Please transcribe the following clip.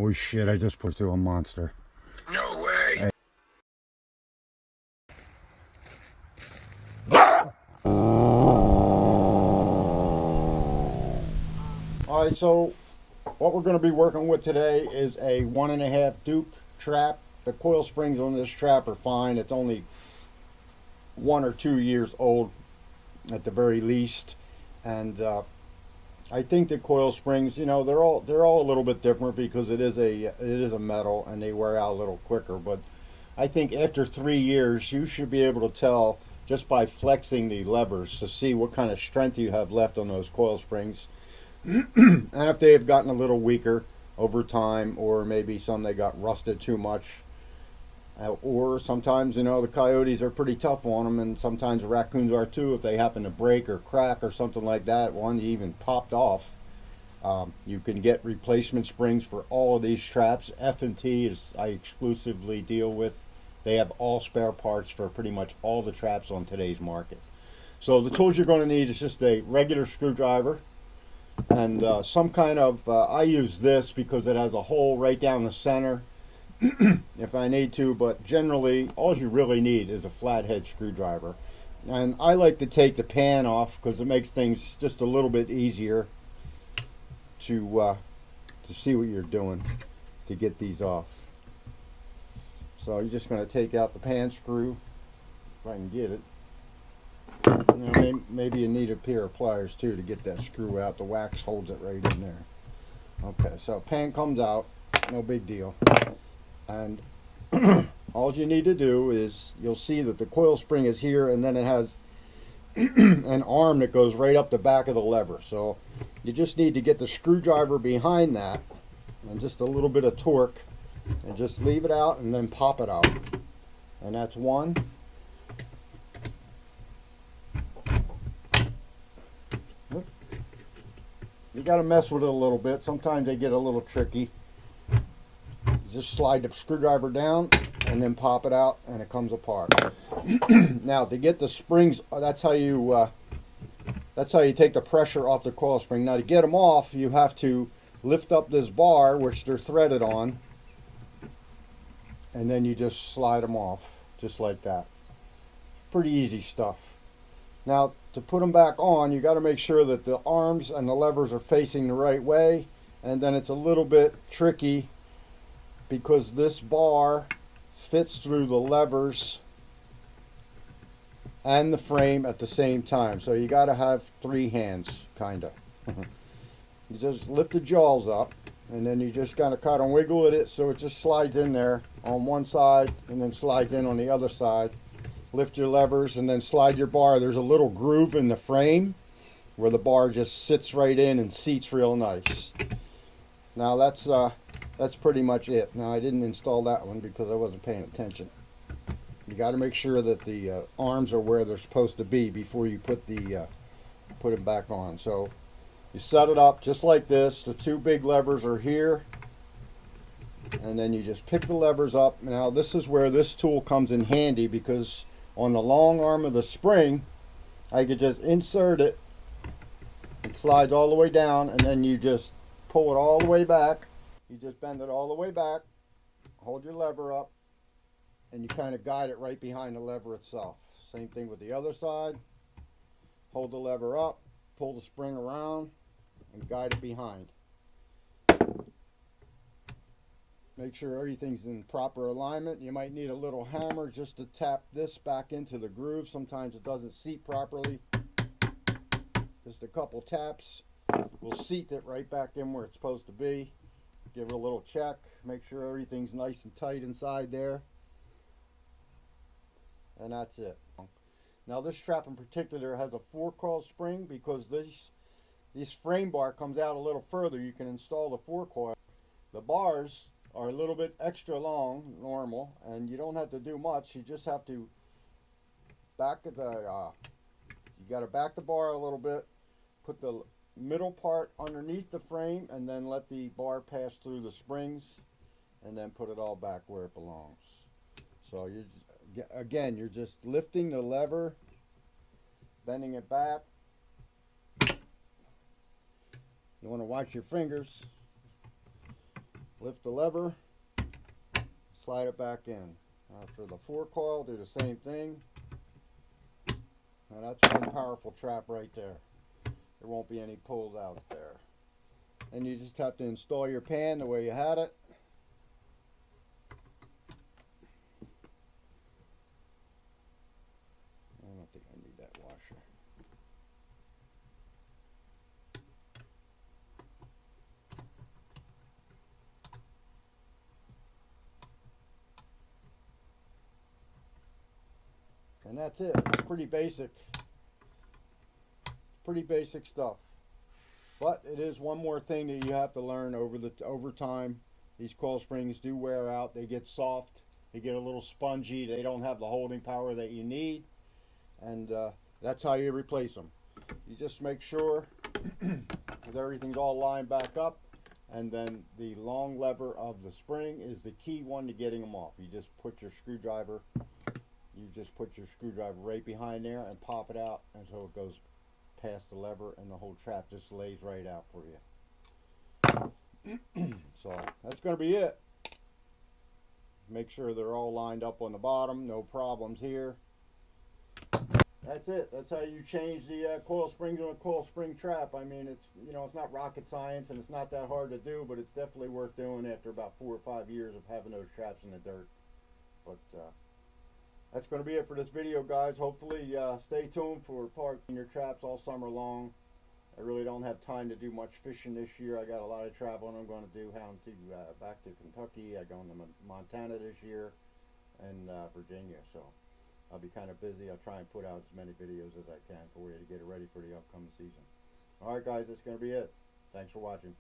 Holy shit, I just pushed through a monster. No way! Alright, so what we're going to be working with today is a 1.5 Duke trap. The coil springs on this trap are fine. It's only 1 or 2 years old at the very least. And I think the coil springs, you know, they're all a little bit different because it is a metal and they wear out a little quicker. But I think after 3 years, you should be able to tell just by flexing the levers to see what kind of strength you have left on those coil springs. And if they have gotten a little weaker over time, or maybe some they got rusted too much, or sometimes, you know, the coyotes are pretty tough on them, and sometimes the raccoons are too. If they happen to break or crack or something like that, one even popped off, you can get replacement springs for all of these traps. F&T is I exclusively deal with. They have all spare parts for pretty much all the traps on today's market. So the tools you're going to need is just a regular screwdriver and some kind of, I use this because it has a hole right down the center if I need to, but generally all you really need is a flathead screwdriver. And I like to take the pan off because it makes things just a little bit easier to see what you're doing to get these off. So you're just going to take out the pan screw if I can get it. You know, maybe you need a pair of pliers too to get that screw out. The wax holds it right in there. Okay, so pan comes out, no big deal. And all you need to do is, you'll see that the coil spring is here, and then it has an arm that goes right up the back of the lever. So you just need to get the screwdriver behind that and just a little bit of torque, and just leave it out and then pop it out. And that's one. You got to mess with it a little bit. Sometimes they get a little tricky. Just slide the screwdriver down and then pop it out, and it comes apart. Now to get the springs, that's how you take the pressure off the coil spring. Now to get them off, you have to lift up this bar, which they're threaded on, and then you just slide them off just like that. Pretty easy stuff. Now to put them back on, you got to make sure that the arms and the levers are facing the right way, and then it's a little bit tricky because this bar fits through the levers and the frame at the same time. So you got to have 3 hands, kind of. You just lift the jaws up, and then you just got to kind of wiggle it so it just slides in there on one side and then slides in on the other side. Lift your levers and then slide your bar. There's a little groove in the frame where the bar just sits right in and seats real nice. Now that's pretty much it. Now I didn't install that one because I wasn't paying attention. You got to make sure that the arms are where they're supposed to be before you put them back on. So you set it up just like this. The 2 big levers are here, and then you just pick the levers up. Now this is where this tool comes in handy, because on the long arm of the spring I could just insert it. It slides all the way down, and then you just pull it all the way back. You just bend it all the way back, hold your lever up, and you kind of guide it right behind the lever itself. Same thing with the other side. Hold the lever up, pull the spring around, and guide it behind. Make sure everything's in proper alignment. You might need a little hammer just to tap this back into the groove. Sometimes it doesn't seat properly. Just a couple taps will seat it right back in where it's supposed to be. Give it a little check. Make sure everything's nice and tight inside there. And that's it. Now this trap in particular has a 4 coil spring, because this frame bar comes out a little further. You can install the 4 coil. The bars are a little bit extra long, normal, and you don't have to do much. You just have to you got to back the bar a little bit, put the middle part underneath the frame, and then let the bar pass through the springs, and then put it all back where it belongs. So you're just lifting the lever, bending it back. You want to watch your fingers. lift the lever, slide it back in. For the 4 coil, do the same thing. Now that's one powerful trap right there. There won't be any pulls out there. And you just have to install your pan the way you had it. I don't think I need that washer. And that's it. It's pretty basic. Pretty basic stuff. But it is one more thing that you have to learn over time. These coil springs do wear out. They get soft. They get a little spongy. They don't have the holding power that you need. And that's how you replace them. You just make sure that everything's all lined back up. And then the long lever of the spring is the key one to getting them off. You just put your screwdriver right behind there and pop it out, and so it goes past the lever and the whole trap just lays right out for you. So that's going to be it. Make sure they're all lined up on the bottom, no problems here. That's it. That's how you change the coil springs on a coil spring trap. I mean, it's, you know, it's not rocket science and it's not that hard to do, but it's definitely worth doing after about 4 or 5 years of having those traps in the dirt. But that's going to be it for this video, guys. Hopefully stay tuned for parking your traps all summer long. I really don't have time to do much fishing this year. I got a lot of traveling I'm going to do back to Kentucky. I'm going to Montana this year and Virginia, so I'll be kind of busy. I'll try and put out as many videos as I can for you to get it ready for the upcoming season. Alright guys, that's going to be it. Thanks for watching.